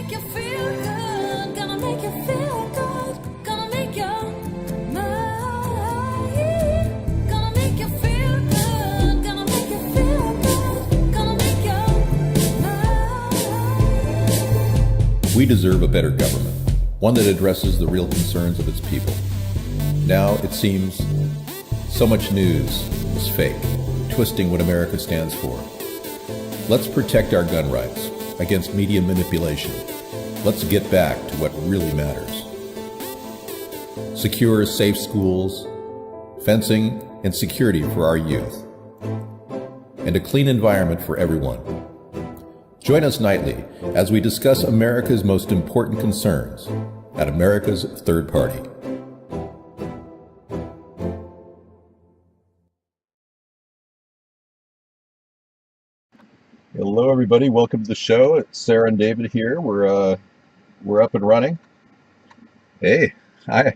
make you feel good, gonna make you feel good, gonna make your mind, gonna make you feel good, gonna make you feel good, gonna make your mind. We deserve a better government, one that addresses the real concerns of its people. Now, it seems, so much news is fake, twisting what America stands for. Let's protect our gun rights against media manipulation. Let's get back to what really matters. Secure, safe schools, fencing, and security for our youth, and a clean environment for everyone. Join us nightly as we discuss America's most important concerns at America's Third Party. Hello, everybody. Welcome to the show. It's Sarah and David here. We're up and running. Hey, hi.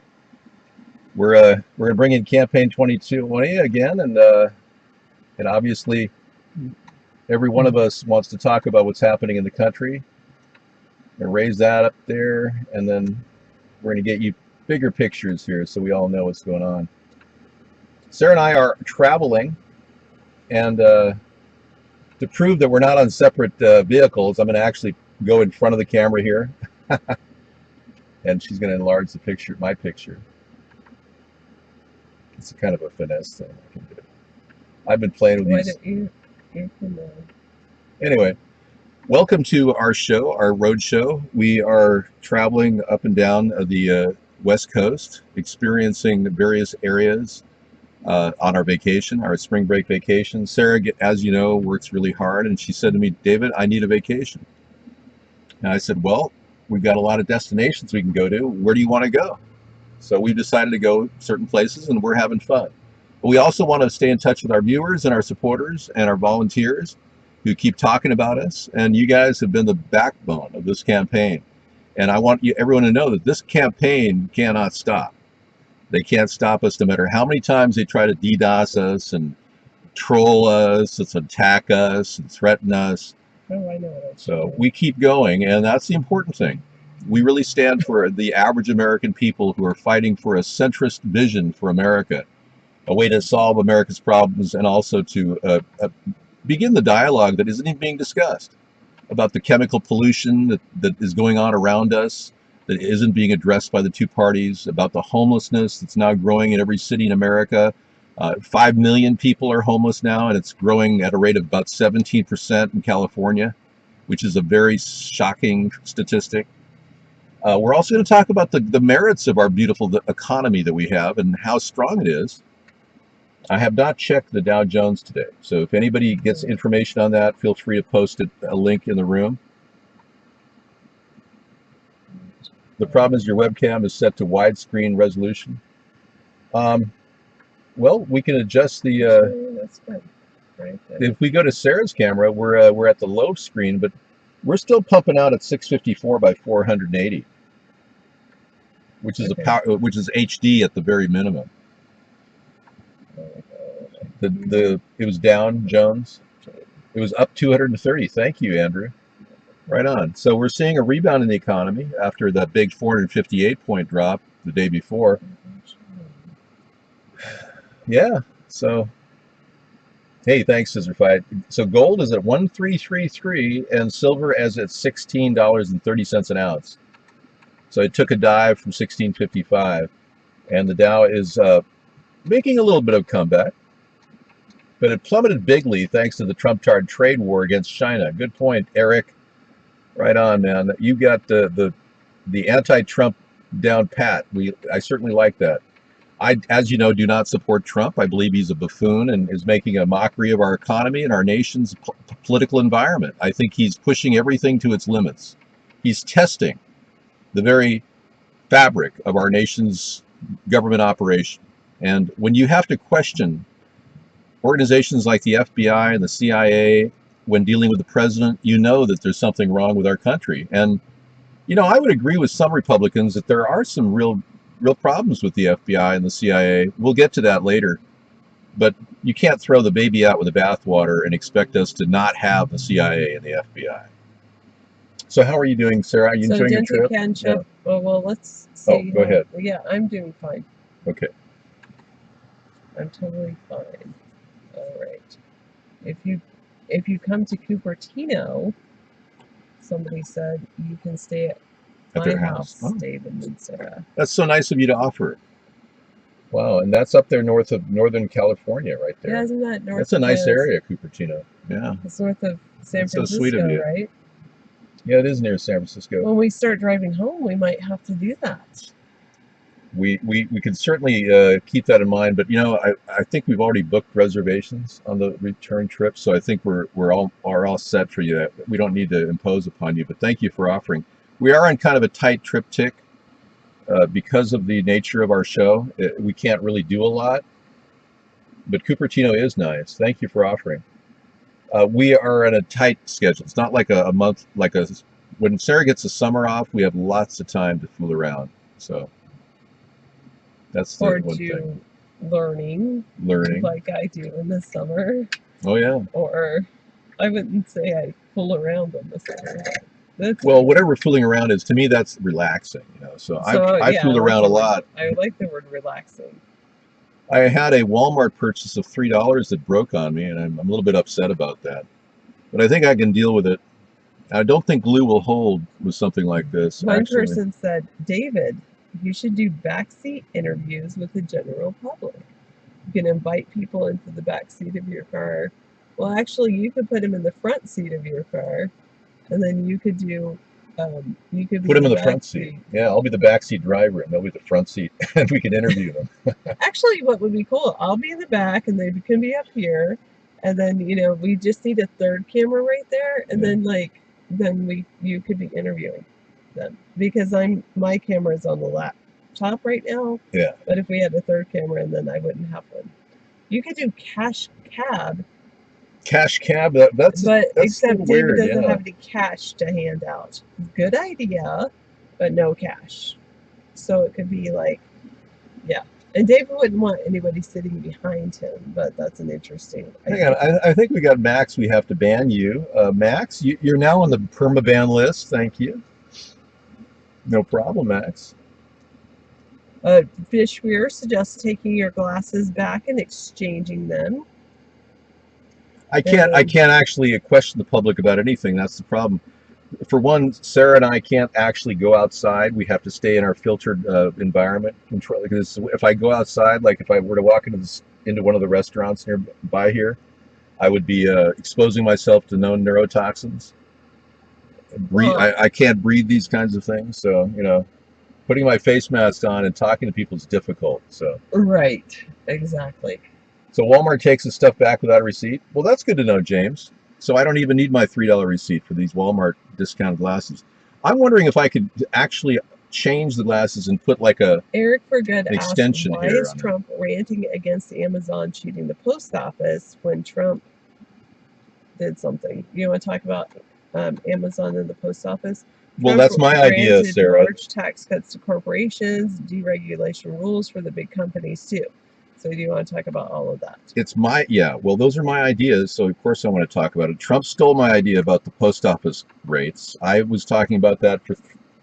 We're gonna bring in Campaign 2020 again, and obviously every one of us wants to talk about what's happening in the country and raise that up there, and then we're gonna get you bigger pictures here so we all know what's going on. Sarah and I are traveling, and to prove that we're not on separate vehicles, I'm going to actually go in front of the camera here, and she's going to enlarge the picture, my picture. It's kind of a finesse thing I can do. I've been playing with these. Anyway, welcome to our show, our road show. We are traveling up and down the West Coast, experiencing various areas on our vacation, our spring break vacation. Sarah, as you know, works really hard, and she said to me, David, I need a vacation. And I said, well, we've got a lot of destinations we can go to. Where do you want to go? So we've decided to go certain places, and we're having fun. But we also want to stay in touch with our viewers and our supporters and our volunteers who keep talking about us, and you guys have been the backbone of this campaign. And I want everyone to know that this campaign cannot stop. They can't stop us no matter how many times they try to DDoS us and troll us and attack us and threaten us. Oh, I know. So we keep going, and that's the important thing. We really stand for the average American people who are fighting for a centrist vision for America, a way to solve America's problems, and also to begin the dialogue that isn't even being discussed about the chemical pollution that is going on around us, that isn't being addressed by the two parties, about the homelessness that's now growing in every city in America. 5 million people are homeless now, and it's growing at a rate of about 17% in California, which is a very shocking statistic. We're also going to talk about the merits of our beautiful economy that we have and how strong it is. I have not checked the Dow Jones today, so if anybody gets information on that, feel free to post a link in the room. The problem is your webcam is set to widescreen resolution. Well, we can adjust the. That's good. Right there. If we go to Sarah's camera, we're at the low screen, but we're still pumping out at 654 by 480, which is which is HD at the very minimum. It was down, Jones. It was up 230. Thank you, Andrew. Right on. So we're seeing a rebound in the economy after that big 458-point drop the day before. Yeah. So, hey, thanks, Scissorfight. So gold is at 1333 and silver is at $16.30 an ounce. So it took a dive from 1655, and the Dow is making a little bit of comeback, but it plummeted bigly thanks to the Trump-tard trade war against China. Good point, Eric. Right on, man. You got the anti-Trump down pat. I certainly like that. I, as you know, do not support Trump. I believe he's a buffoon and is making a mockery of our economy and our nation's political environment. I think he's pushing everything to its limits. He's testing the very fabric of our nation's government operation. And when you have to question organizations like the FBI and the CIA when dealing with the president, you know that there's something wrong with our country. And, you know, I would agree with some Republicans that there are some real problems with the FBI and the CIA. We'll get to that later. But you can't throw the baby out with the bathwater and expect us to not have the CIA and the FBI. So how are you doing, Sarah? Are you So enjoying your trip? Denton trip. Well, let's Oh, see. go ahead. Yeah, I'm doing fine. Okay. I'm totally fine. All right. If you come to Cupertino, somebody said you can stay at At my their house, house. Oh, David and Sarah. that's so nice of you to offer. Wow, and that's up there north of Northern California, right Yeah, there. isn't that north That's a of nice area, Cupertino. Yeah, It's north of San that's so Francisco, sweet of you. right? Yeah, it is near San Francisco. When we start driving home, we might have to do that. We could certainly keep that in mind, but you know, I think we've already booked reservations on the return trip, so I think we're all set for you. We don't need to impose upon you, but thank you for offering. We are on kind of a tight triptych because of the nature of our show. We can't really do a lot, but Cupertino is nice. Thank you for offering. We are on a tight schedule. It's not like a month, when Sarah gets the summer off, we have lots of time to fool around. So that's the Or one do thing. learning Learning. like I do in the summer. Oh yeah. Or I wouldn't say I fool around in the summer. That's Well, whatever fooling around is, to me, that's relaxing. You know. So I yeah, fool I like around the a word- lot. I like the word relaxing. I had a Walmart purchase of $3 that broke on me, and I'm a little bit upset about that. But I think I can deal with it. I don't think glue will hold with something like this. One Actually, person said, David, you should do backseat interviews with the general public. You can invite people into the back seat of your car. Well, actually, you could put them in the front seat of your car, and then you could do. You could put them in the back front seat. Yeah, I'll be the backseat driver, and they'll be the front seat, and we can interview them. Actually, what would be cool? I'll be in the back, and they can be up here, and then we just need a third camera right there, and Yeah. then you could be interviewing them because my camera is on the laptop right now. Yeah. But if we had a third camera, and then I wouldn't have one. You could do cash cab, Cash cab. That's except a little David weird. doesn't Yeah. have any cash to hand out. Good idea, but no cash. So it could be like, yeah. And David wouldn't want anybody sitting behind him, but that's an interesting Hang on, idea. I think we got Max. We have to ban you. Max, you're now on the permaban list. Thank you. No problem, Max. Fish Weir suggests taking your glasses back and exchanging them. I can't actually question the public about anything. That's the problem. For one, Sarah and I can't actually go outside. We have to stay in our filtered environment control. Because if I go outside, like if I were to walk into one of the restaurants nearby here, I would be exposing myself to known neurotoxins. I can't breathe these kinds of things. So, putting my face mask on and talking to people is difficult. So Right, exactly. So Walmart takes the stuff back without a receipt. Well, that's good to know, James. So I don't even need my $3 receipt for these Walmart discounted glasses. I'm wondering if I could actually change the glasses and put like Eric Forgood an asked, extension why here is on it. Trump ranting against Amazon cheating the post office when Trump did something? You want to talk about Amazon and the post office? Well, Trump that's my idea, granted Sarah. large tax cuts to corporations, deregulation rules for the big companies too. So do you want to talk about all of that? Well, those are my ideas, so of course I want to talk about it. Trump stole my idea about the post office rates. I was talking about that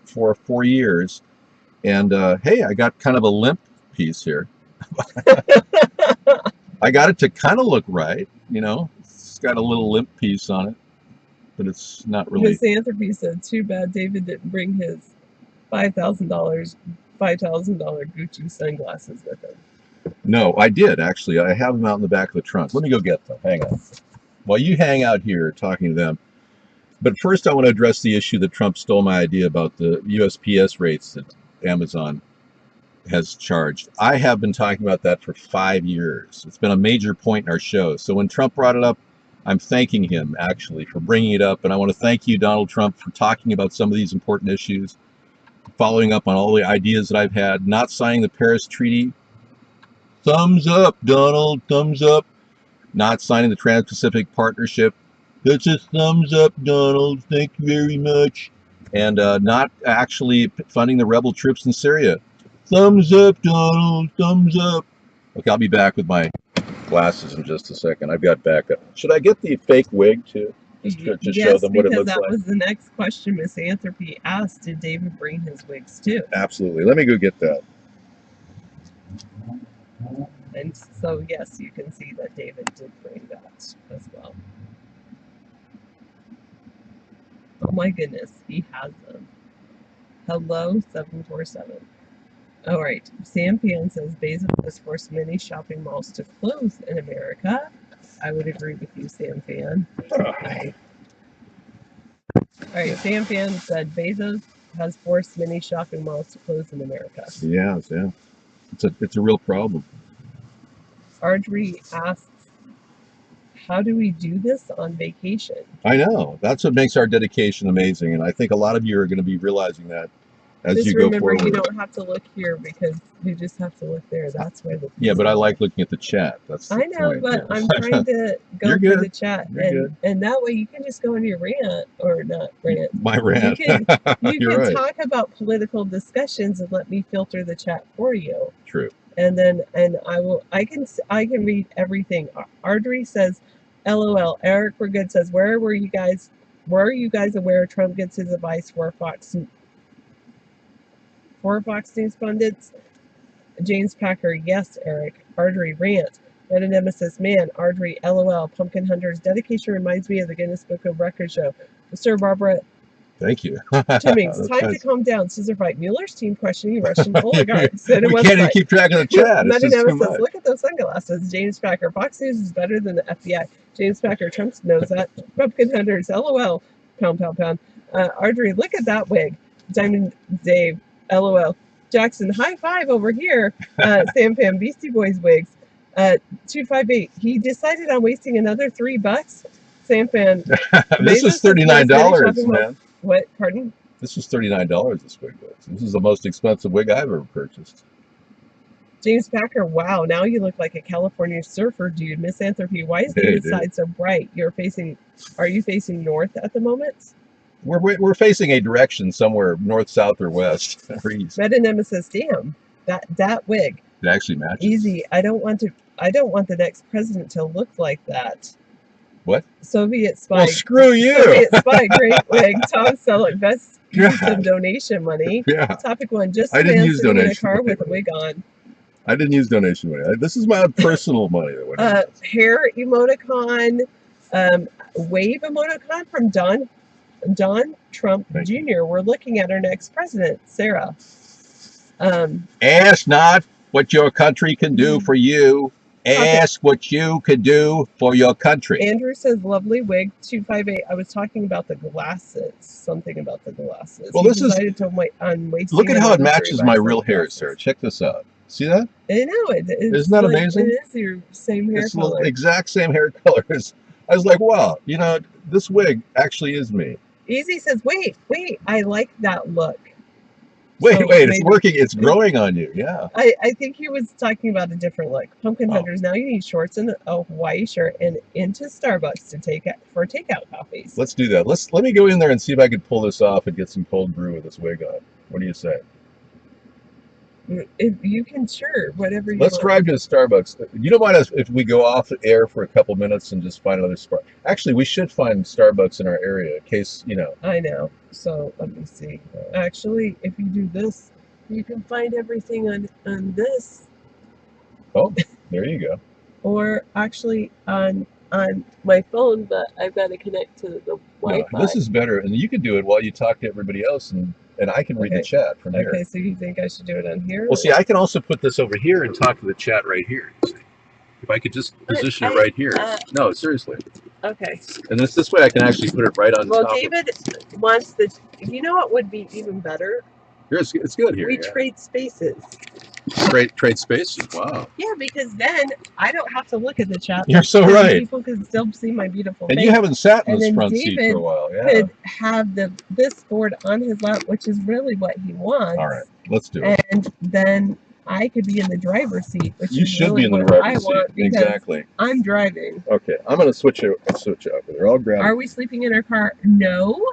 for 4 years, and hey, I got kind of a limp piece here. I got it to kind of look right, It's got a little limp piece on it, but it's not really. Misanthropy said, too bad David didn't bring his $5,000 Gucci sunglasses with him. No, I did actually. I have them out in the back of the trunk. Let me go get them. Hang on. While you hang out here talking to them. But first I want to address the issue that Trump stole my idea about the USPS rates that Amazon has charged. I have been talking about that for 5 years. It's been a major point in our show. So when Trump brought it up, I'm thanking him actually for bringing it up. And I want to thank you, Donald Trump, for talking about some of these important issues, following up on all the ideas that I've had, not signing the Paris Treaty. Thumbs up, Donald, thumbs up. Not signing the Trans-Pacific Partnership. That's a thumbs up, Donald. Thank you very much. And not actually funding the rebel troops in Syria. Thumbs up, Donald, thumbs up. Okay, I'll be back with my glasses in just a second. I've got backup. Should I get the fake wig too? just to show Yes, them what it because looks that like. was the next question Misanthropy asked. Did David bring his wigs too? Absolutely. Let me go get that. And so, yes, you can see that David did bring that as well. Oh my goodness, he has them. Hello, 747. All right, Sam Pan says Bezos has forced many shopping malls to close in America. I would agree with you, Sam Fan. All right, Sam Fan said Bezos has forced many shopping malls to close in America. Yeah. It's a real problem. Audrey asks, how do we do this on vacation? I know. That's what makes our dedication amazing, and I think a lot of you are going to be realizing that as Just you go remember, forward. you don't have to look here because you just have to look there. That's where the Yeah, but I like looking at the chat. That's the I know, point, but yeah. I'm trying to go You're for good. the chat, You're and good. and that way you can just go into your rant or not rant. My rant. You You're can right. talk about political discussions and let me filter the chat for you. True. And then I can read everything. Ardrey says, LOL. Eric We're Good says, where are you guys aware Trump gets his advice for Fox News pundits? James Packer, yes, Eric. Ardrey rant. Meta Nemesis, man, Ardrey, LOL. Pumpkin Hunter's dedication reminds me of the Guinness Book of Records show. Mr. Barbara Thank you. Timmings, That's time to nice. calm down. Scissor fight. Mueller's team questioning Russian oligarchs. We can't even keep track of the chat. It's Meta just too Nemesis, much. look at those sunglasses. James Packer, Fox News is better than the FBI. James Packer, Trump knows that. Pumpkin Hunters, LOL. Pound, pound, pound. Ardrey, look at that wig. Diamond Dave, LOL. Jackson, high five over here. Sam Pam, Beastie Boys wigs. 258, he decided on wasting another $3. Sam Fan, This is $39, man. what? Pardon? This is $39. This wig was. This is the most expensive wig I've ever purchased. James Packer, wow, now you look like a California surfer dude. Misanthropy, why is David's side so bright? Are you facing north at the moment? We're facing a direction somewhere north, south, or west, or east. Meta Nemesis, damn, that wig. It actually matches. Easy. I don't want the next president to look like that. What? Soviet spy. Well, screw you. Soviet spy, great wig. Tom Selleck, best use God. of donation money. Yeah. Topic 1, just I a didn't man use sitting in a donation car money. with a wig on. I didn't use donation money. This is my own personal money that went in. Hair emoticon, wave emoticon from Don Trump Thank Jr. We're looking at our next president, Sarah. Ask not what your country can do for you. Ask what you can do for your country. Andrew says, lovely wig. 258. I was talking about the glasses. Something about the glasses. Well, He this is- decided to wasting Look at how it another matches $3 my on real hair, glasses. Sarah. Check this out. See that? I know it. Isn't that amazing? It is your same hair It's the color. exact same hair colors. I was like, wow, this wig actually is me. Easy says, wait, I like that look. Wait, So it's maybe- working. It's growing on you. Yeah. I think he was talking about a different look. Pumpkin Oh. Hunters, now you need shorts and a Hawaii shirt and into Starbucks for takeout coffees. Let's do that. Let me go in there and see if I can pull this off and get some cold brew with this wig on. What do you say? If you can, sure, whatever you Let's want. drive to the Starbucks. You don't mind if we go off the air for a couple minutes and just find another spot? Actually, we should find Starbucks in our area in case, I know. So let me see. Actually, if you do this, you can find everything on this, Oh, there you go. or actually on my phone, but I've got to connect to the No, Wi-Fi. this is better. And you can do it while you talk to everybody else, and I can read the Okay. chat from here. Okay, so you think I should do it on here? Well, see, I can also put this over here and talk to the chat right here. You see? If I could just position it right here. No, seriously. Okay. And this way I can actually put it right on Well, top. David wants the. You know what would be even better? It's good here. We Yeah. trade spaces. Trade spaces. Wow. Yeah, because then I don't have to look at the chat. You're so and right. People can still see my beautiful And face. you haven't sat in And this then front seat David for a while. Yeah. Could have this board on his lap, which is really what he wants. All right. Let's do it. And then I could be in the driver's seat, which You is should really be in the what driver's I seat. want because Exactly. I'm driving. Okay. I'm going to switch over there. I'll grab Are we sleeping in our car? No.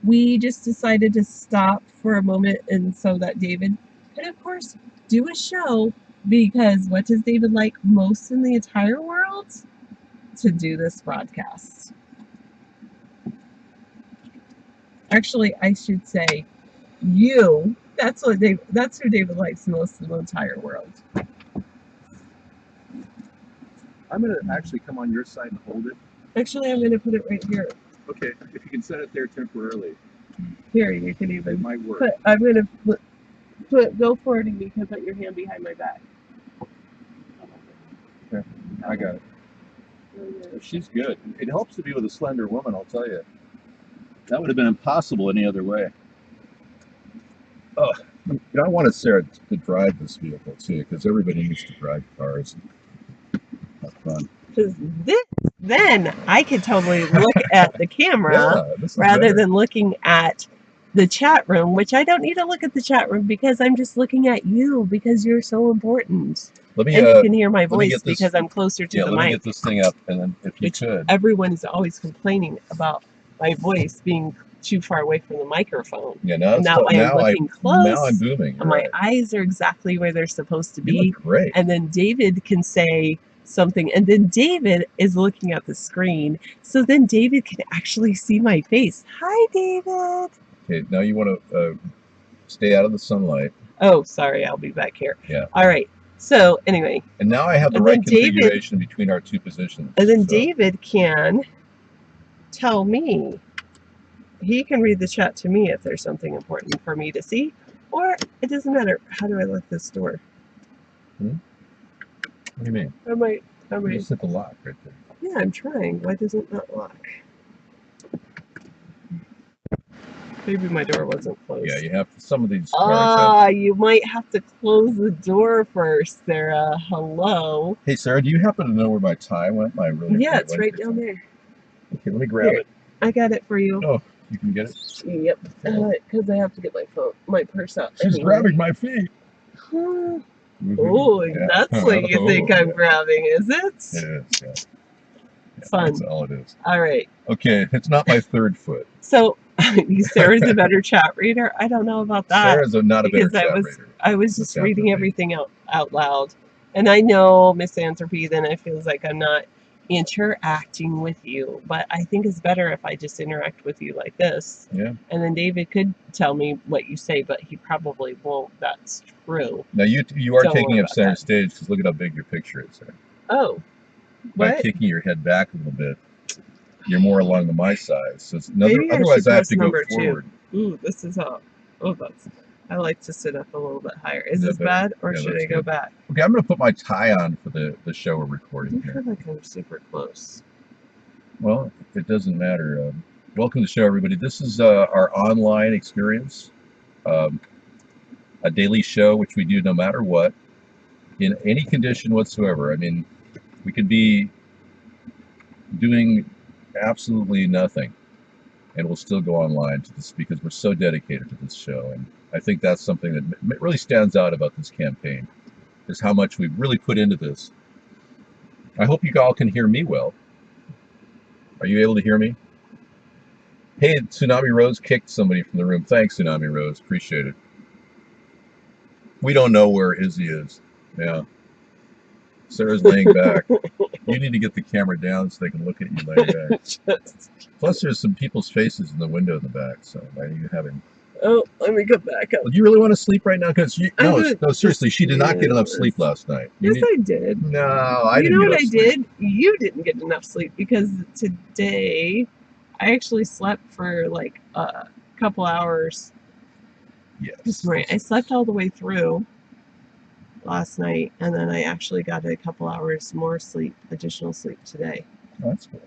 We just decided to stop for a moment and so that David could, of course, do a show because what does David like most in the entire world? To do this broadcast. Actually, I should say you. That's what Dave. That's who David likes most in the entire world. I'm gonna actually come on your side and hold it. Actually, I'm gonna put it right here. Okay, if you can set it there temporarily, Here, you can it even might work. put. I'm gonna put. Go forward, and you can put your hand behind my back. Okay, I got it. She's good. It helps to be with a slender woman, I'll tell you. That would have been impossible any other way. Oh, I wanted Sarah to drive this vehicle too, because everybody needs to drive cars. Have fun. Because then I could totally look at the camera Yeah, this is rather better. than looking at the chat room, which I don't need to look at the chat room because I'm just looking at you because you're so important. Let me And you can hear my me voice get this- because I'm closer to yeah, the let me mic. get this thing up, and then if you Which could. Everyone is always complaining about my voice being too far away from the microphone. Yeah, now And it's that way I'm now looking close. Now I'm booming. And my Right. eyes are exactly where they're supposed to You be. look great. And then David can say something, and then David is looking at the screen, so then David can actually see my face. Hi, David. Okay, now you want to stay out of the sunlight. Oh, sorry, I'll be back here. Yeah. All right. So anyway, And now I have the And right then David- configuration between our two positions. and then so- David can tell me. He can read the chat to me if there's something important for me to see, or it doesn't matter. How do I lock this door? What do you mean? I might. You just hit the lock right there. Yeah, I'm trying. Why does it not lock? Maybe my door wasn't closed. Yeah, you have some of these cars. You might have to close the door first, Sarah. Hello. Hey, Sarah, do you happen to know where my tie went? My really Yeah, great it's right winter down tie? there. Okay, let me grab Here. it. I got it for you. Oh, you can get it. Yep. Because I have to get my purse out. She's anyway. grabbing my feet. Huh. Mhm. Oh, Yeah. that's what you think Oh, I'm yeah. grabbing, is it? It is, yeah. Yeah, Fun. That's all it is. All right. Okay, it's not my third foot. So, Sarah's a better chat reader. I don't know about that. Sarah's not a better because chat I was reader. I was just Misanthropy. reading everything out loud, and I know misanthropy. Then it feels like I'm not interacting with you, but I think it's better if I just interact with you like this. Yeah. And then David could tell me what you say, but he probably won't. That's true. Now you are Don't taking worry up about center that. stage because look at how big your picture is there. Oh, By what? kicking your head back a little bit, you're more along the my side. So it's another, Maybe I otherwise should I have press to go number 2. forward. Ooh, this is how. Oh, that's. I like to sit up a little bit higher. Is Yeah, this but- bad, or yeah, should that's I go good. back? Okay, I'm going to put my tie on for the show we're recording I here. feel like I'm super close. Well, it doesn't matter. Welcome to the show, everybody. This is our online experience, a daily show which we do no matter what, in any condition whatsoever. I mean, we could be doing absolutely nothing, and we'll still go online to this because we're so dedicated to this show. And I think that's something that really stands out about this campaign, is how much we've really put into this. I hope you all can hear me well. Are you able to hear me? Hey, Tsunami Rose kicked somebody from the room. Thanks, Tsunami Rose. Appreciate it. We don't know where Izzy is. Yeah. Sarah's laying back. You need to get the camera down so they can look at you laying back. Plus, there's some people's faces in the window in the back. So, why are you having... Oh, let me go back up. Well, do you really want to sleep right now? Because I no, would no, seriously, she did not get enough just- sleep last night. You Yes, need- I did. No, I You didn't know get what I enough sleep. did? You didn't get enough sleep because today I actually slept for like a couple hours Yes. this morning. I slept all the way through last night, and then I actually got a couple hours more sleep, additional sleep today, Oh, that's cool.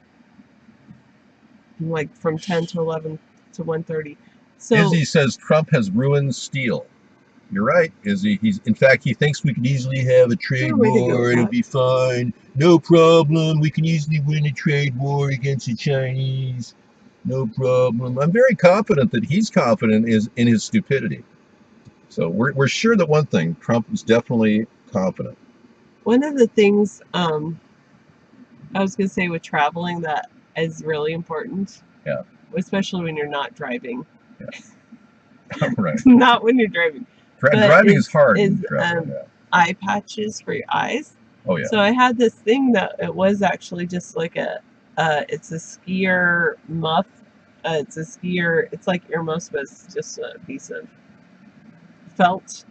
like from 10 to 11 to 1:30. So Izzy says Trump has ruined steel. You're right, Izzy. In fact, he thinks we could easily have a trade way to go, war. It'll Pat. be fine. No problem. We can easily win a trade war against the Chinese. No problem. I'm very confident that he's confident in his stupidity. So we're sure that one thing, Trump is definitely confident. one of the things I was going to say with traveling that is really important, Yeah. especially when you're not driving, Right. not when you're driving, But Driving is it's- hard. is, in traveling, yeah. eye patches for your eyes. Oh yeah. So I had this thing that it was actually just like it's a skier muff, It's a skier. It's like Earmuffs, but it's just a piece of felt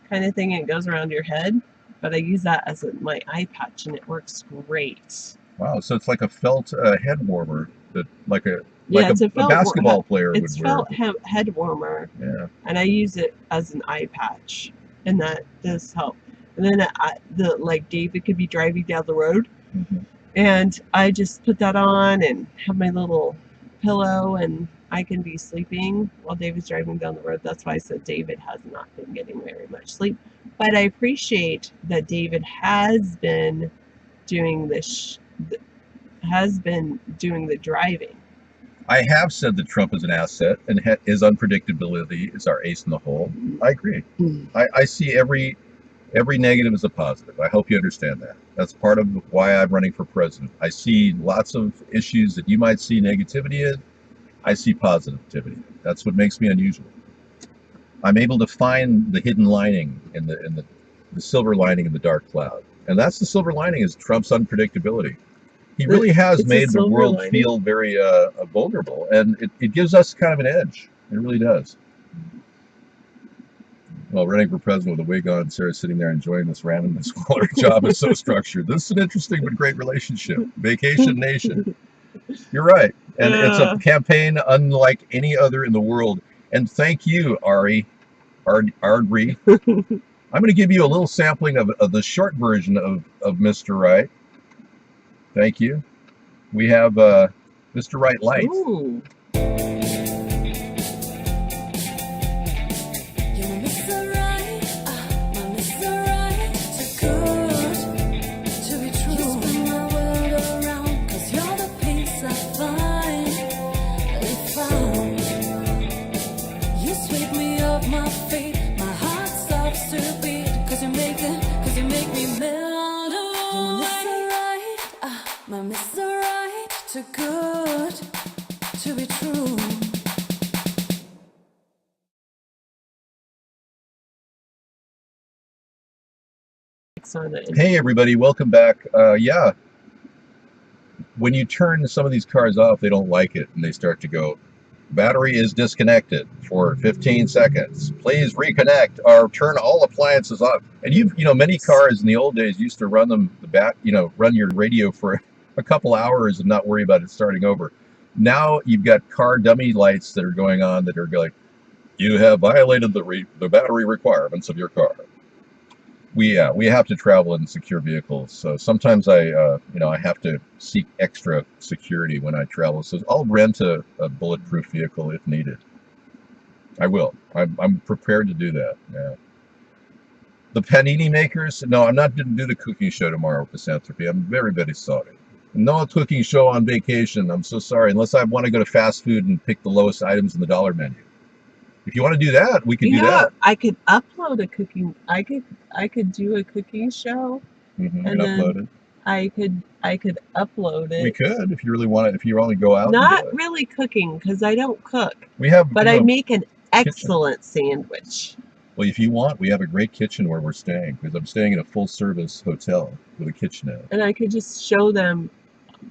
kind of thing. And it goes around your head. But I use that as my eye patch, and it works great. Wow, so it's like a felt head warmer that like a Yeah, it's a felt basketball player It's would wear. felt head warmer, Yeah. and I use it as an eye patch, and that does help. And then like David could be driving down the road, hmm and I just put that on and have my little pillow, and I can be sleeping while David's driving down the road. That's why I said David has not been getting very much sleep. But I appreciate that David has been doing this, has been doing the driving. I have said that Trump is an asset and his unpredictability is our ace in the hole. I agree. I see every negative as a positive. I hope you understand that. That's part of why I'm running for president. I see lots of issues that you might see negativity in. I see positivity. That's what makes me unusual. I'm able to find the hidden lining in the silver lining in the dark cloud. And that's the silver lining is Trump's unpredictability. He really has It's a made the silver world lining. feel very vulnerable, and it gives us kind of an edge. It really does. Well, running for president with a wig on, Sarah sitting there enjoying this randomness while her job is so structured. This is an interesting but great relationship. Vacation Nation. You're right. And it's a campaign unlike any other in the world. And thank you, Ardrey. I'm going to give you a little sampling of the short version of Mr. Right. Thank you. We have Mr. Right Light. Ooh. You're my Mr. Right, my Mr. Right, too good to be true. You spin my world around, 'cause you're the peace I finally found. You sweep me off my feet, my heart stops to beat, 'cause you make me melt away. My Mr. Right, too good to be true. Hey everybody, welcome back. Yeah, when you turn some of these cars off, they don't like it, and they start to go, battery is disconnected for 15 seconds. Please reconnect or turn all appliances off. And you know, many cars in the old days used to run them run your radio for a couple hours and not worry about it starting over. Now you've got car dummy lights that are going on that are like, you have violated the battery requirements of your car. We have to travel in secure vehicles, so sometimes I have to seek extra security when I travel. So I'll rent a bulletproof vehicle if needed. I will. I'm prepared to do that. Yeah. The panini makers? No, I'm not going to do the cooking show tomorrow with Misanthropy. I'm very, very sorry. No cooking show on vacation. I'm so sorry. Unless I want to go to fast food and pick the lowest items in the dollar menu. If you want to do that, we can do that. I could upload a cooking. I could do a cooking show, Mm-hmm. and then Upload it. I could upload it. We could if you really want it. If you only go out. Not and do it. really cooking, because I don't cook, We have. but I make an excellent sandwich. Well, if you want, we have a great kitchen where we're staying, because I'm staying in a full-service hotel with a kitchenette. And I could just show them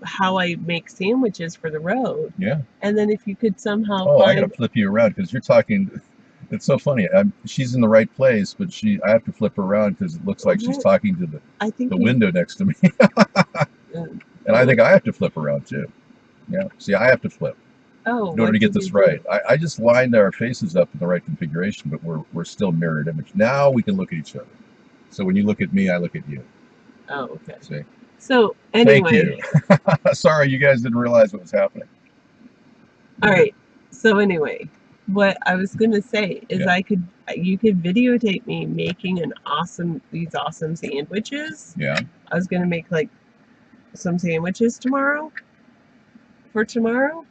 how I make sandwiches for the road. Yeah. And then if you could somehow Oh, I find, gotta flip you around because you're talking. It's so funny. She's in the right place, but I have to flip her around because it looks like she's What? talking to I think the you- window next to me, Mm. and I think I have to flip around too. Yeah. See, I have to flip Oh, in order what to get did this you do? right. I just lined our faces up in the right configuration, but we're still mirrored image. Now we can look at each other. So when you look at me, I look at you. Oh, okay. See. So Thank anyway, you. Sorry, you guys didn't realize what was happening. all right. So anyway, what I was gonna say is Yeah. you could videotape me making these awesome sandwiches. Yeah. I was gonna make like some sandwiches for tomorrow,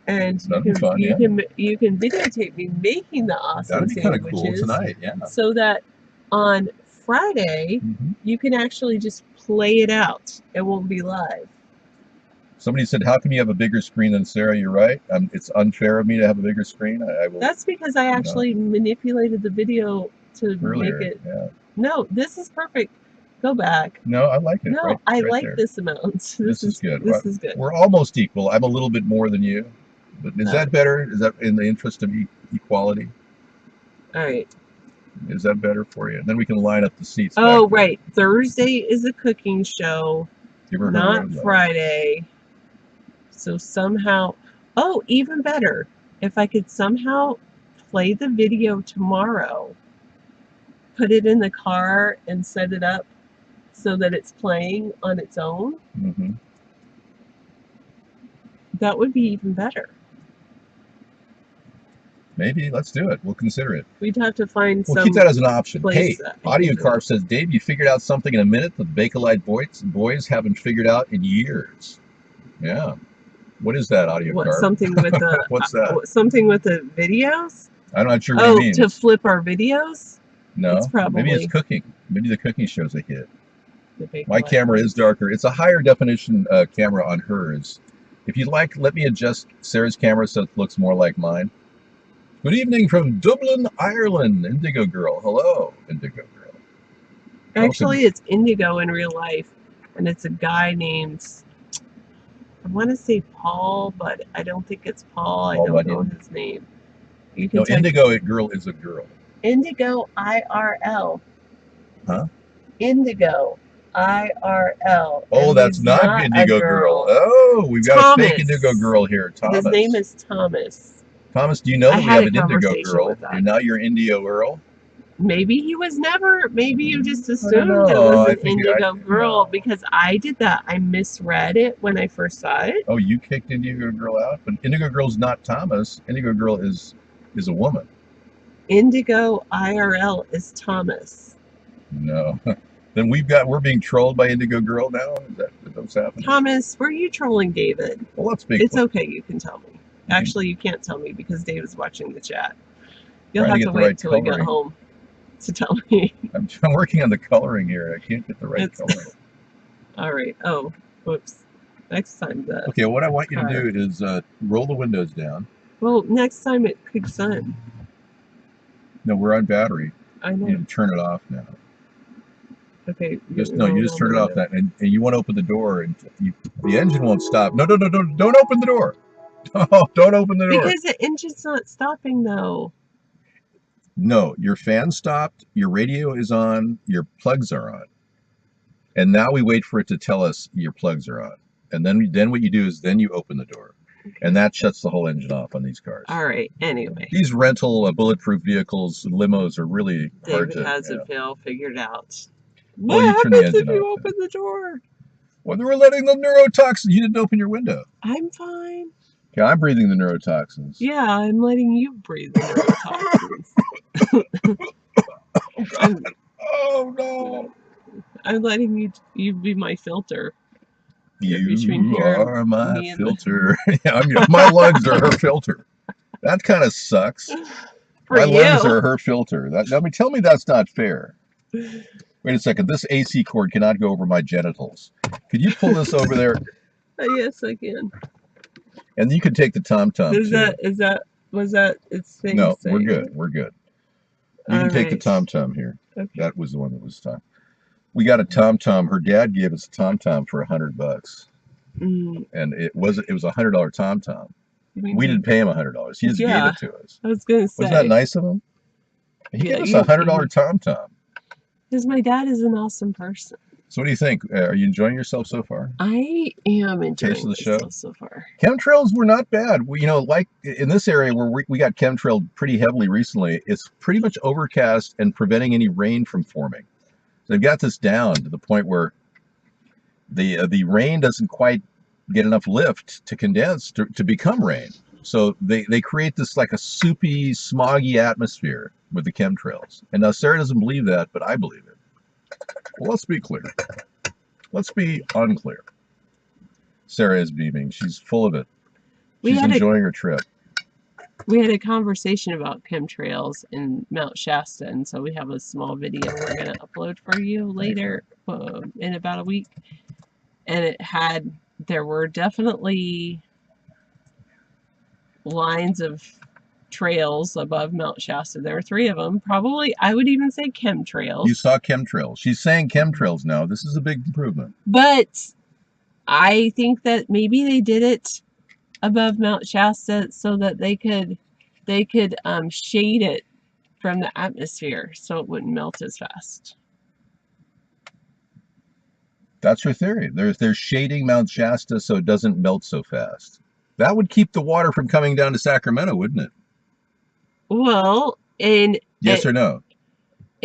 and That'd be fun, yeah. you can videotape me making the awesome That'd be kind of sandwiches cool tonight. Yeah. so that on Friday Mm-hmm. you can actually just play it out. It won't be live. Somebody said, "How come you have a bigger screen than Sarah?" You're right. It's unfair of me to have a bigger screen. I will That's because I actually manipulated the video to earlier. make it. Yeah. No, this is perfect. Go back. No, I like it. No, right, I right like there. this amount. This is good. This is good. We're almost equal. I'm a little bit more than you. But is that better? Is that in the interest of equality? All right. Is that better for you? And then we can line up the seats. Oh, back there. right. Thursday is a cooking show, Give her her not room, though. Friday. So somehow, oh, even better, if I could somehow play the video tomorrow, put it in the car and set it up so that it's playing on its own, Mm-hmm. that would be even better. Maybe let's do it. We'll consider it. We'd have to find We'll some keep that as an option. place Hey, that I can Audio do Carp it. says, Dave, you figured out something in a minute that the Bakelite boys haven't figured out in years. Yeah. What is that, Audio What, Carp? something with the What's that? something with the videos? I'm not sure what Oh, he means. to flip our videos? No, it's probably maybe it's cooking. Maybe the cooking show's a hit. the big My light. camera is darker. It's a higher definition camera on hers. If you'd like, let me adjust Sarah's camera so it looks more like mine. Good evening from Dublin, Ireland. Indigo Girl. Hello, Indigo Girl. Actually, it's Indigo in real life, and it's a guy named, I want to say Paul, but I don't think it's Paul. I Paul don't know Bunyan. his name. You can No, type Indigo Girl is a girl. Indigo IRL. Huh? Indigo IRL. Oh, And that's he's not a Indigo Girl. Oh, we've got Thomas. a fake Indigo Girl here. Thomas. His name is Thomas. Thomas, do you know I that we had have a an Indigo conversation Girl? with that. And now you're Indio Earl? Maybe he was never, maybe you just don't assumed it know. was I an think Indigo Girl no. because I did that. I misread it when I first saw it. Oh, you kicked Indigo Girl out? But Indigo Girl's not Thomas. Indigo Girl is a woman. Indigo IRL is Thomas. No. Then we're being trolled by Indigo Girl now? Is that what's happening? Thomas, were you trolling David? Well, let's be It's okay, you can tell me. Actually, you can't tell me because David's watching the chat. You'll have to wait until we get home to tell me. I'm working on the coloring here. I can't get the right color. All right. Oh, whoops. Next time that. Okay, what I want you to do is roll the windows down. Well, next time it kicks on. No, we're on battery. I You know. need to turn it off now. Okay. You just turn it off that, and you want to open the door, and the engine won't stop. No, don't open the door. Oh, don't open the door. Because the engine's not stopping though. No, your fan stopped, your radio is on, your plugs are on. And now we wait for it to tell us your plugs are on. And then what you do is then you open the door. And that shuts the whole engine off on these cars. All right. Anyway. These rental bulletproof vehicles, limos, are really hard David to... has it figured out. Well, What you turn the happens if engine you off, open the door? Well, they were letting the neurotoxins... You didn't open your window. I'm fine. Okay, I'm breathing the neurotoxins. Yeah, I'm letting you breathe the neurotoxins. Oh, no. I'm letting you be my filter. You are my me and filter. Yeah, my lungs are her filter. That kind of sucks. For My you. lungs are her filter. Tell me that's not fair. Wait a second. This AC cord cannot go over my genitals. Could you pull this over there? Yes, I can. And you can take the tom-tom too. Was that its thing? No, we're saying? good. We're good. You can take the tom-tom here. Okay. That was the one that was time. We got a tom-tom. Her dad gave us a tom-tom for $100, and it was a $100 tom-tom. We didn't pay him $100. He just gave it to us. I was gonna say. Wasn't that nice of him? He gave us a $100 tom-tom. Because my dad is an awesome person. So what do you think? Are you enjoying yourself so far? I am enjoying Taste of the show myself so far. Chemtrails were not bad. Like in this area where we got chemtrailed pretty heavily recently, it's pretty much overcast and preventing any rain from forming. So they've got this down to the point where the rain doesn't quite get enough lift to condense to become rain. So they create this like a soupy, smoggy atmosphere with the chemtrails. And now Sarah doesn't believe that, but I believe it. Well, let's be clear. Let's be unclear. Sarah is beaming. She's full of it. She's enjoying her trip. We had a conversation about chemtrails in Mount Shasta, and so we have a small video we're going to upload for you later in about a week. And there were definitely lines of trails above Mount Shasta. There were 3 of them. Probably, I would even say chemtrails. You saw chemtrails. She's saying chemtrails now. This is a big improvement. But I think that maybe they did it above Mount Shasta so that they could shade it from the atmosphere so it wouldn't melt as fast. That's your theory. They're shading Mount Shasta so it doesn't melt so fast. That would keep the water from coming down to Sacramento, wouldn't it? Well, and Yes or no?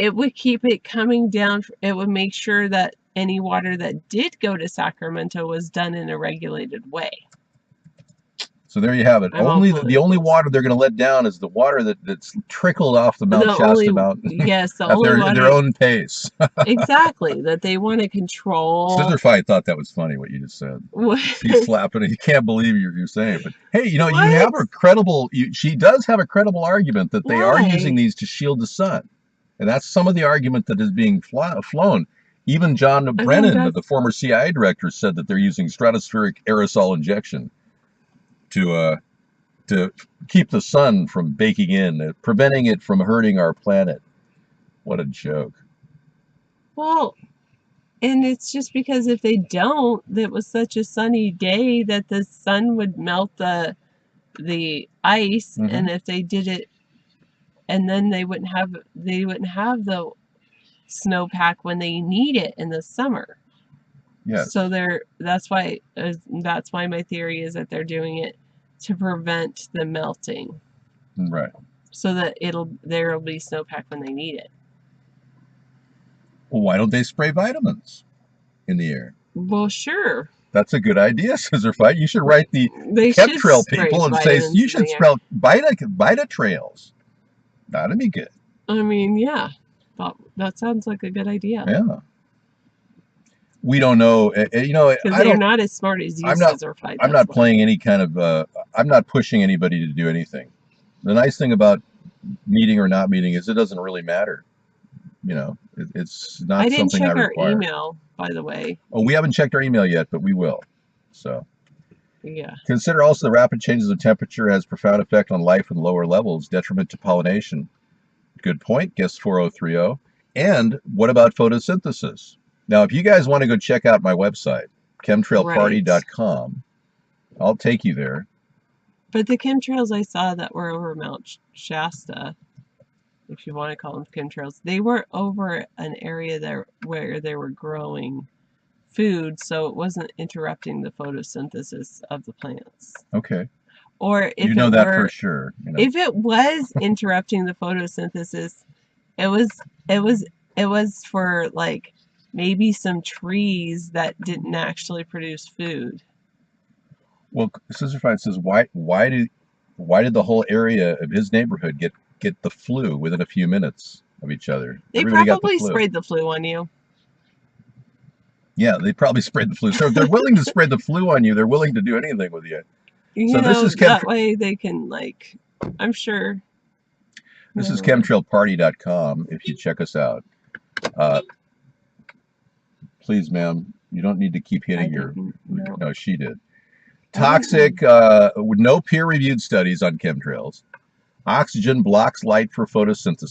it would keep it coming down. It would make sure that any water that did go to Sacramento was done in a regulated way. So there you have it. I'm all Only for the it. only water they're going to let down is the water that's trickled off the Mount The Shasta only, mountain yes, the at only their water, own pace. exactly, that they want to control. Scissorfight thought that was funny what you just said. He's slapping it. He can't believe you're saying it. But hey, you What? have a credible. She does have a credible argument that they are Why? using these to shield the sun, and that's some of the argument that is being flown. Even John Brennan, the former CIA director, said that they're using stratospheric aerosol injection to keep the sun from baking in, preventing it from hurting our planet. What a joke. Well, and it's just because if they don't, that was such a sunny day that the sun would melt the ice, and if they did it, and then they wouldn't have the snowpack when they need it in the summer. Yes. So that's why my theory is that they're doing it to prevent the melting. Right. So that there will be snowpack when they need it. Well, why don't they spray vitamins in the air? Well, sure. That's a good idea, Scissorfight. You should write the chemtrail people and say you should spell Vita trails. That'd be good. I mean, yeah. That sounds like a good idea. Yeah. We don't know, because they're not as smart as you, Scissorfight. I'm not playing any kind of. I'm not pushing anybody to do anything. The nice thing about meeting or not meeting is it doesn't really matter. It's not something I require. I didn't check our email, by the way. Oh, we haven't checked our email yet, but we will. So. Yeah. Consider also the rapid changes of temperature has profound effect on life in lower levels, detriment to pollination. Good point, guest 4030. And what about photosynthesis? Now, if you guys want to go check out my website, chemtrailparty.com, I'll take you there. But the chemtrails I saw that were over Mount Shasta, if you want to call them chemtrails, they were over an area there where they were growing food, so it wasn't interrupting the photosynthesis of the plants. Okay. Or if for sure. If it was interrupting the photosynthesis, it was for like maybe some trees that didn't actually produce food. Well, Scissorfight says why did the whole area of his neighborhood get the flu within a few minutes of each other? They probably sprayed the flu on you. Yeah, they probably sprayed the flu. So if they're willing to spread the flu on you, they're willing to do anything with you. This is that way they can, like, I'm sure. This is chemtrailparty.com if you check us out. Please, ma'am, you don't need to keep hitting No, she did. Toxic, with no peer-reviewed studies on chemtrails. Oxygen blocks light for photosynthesis.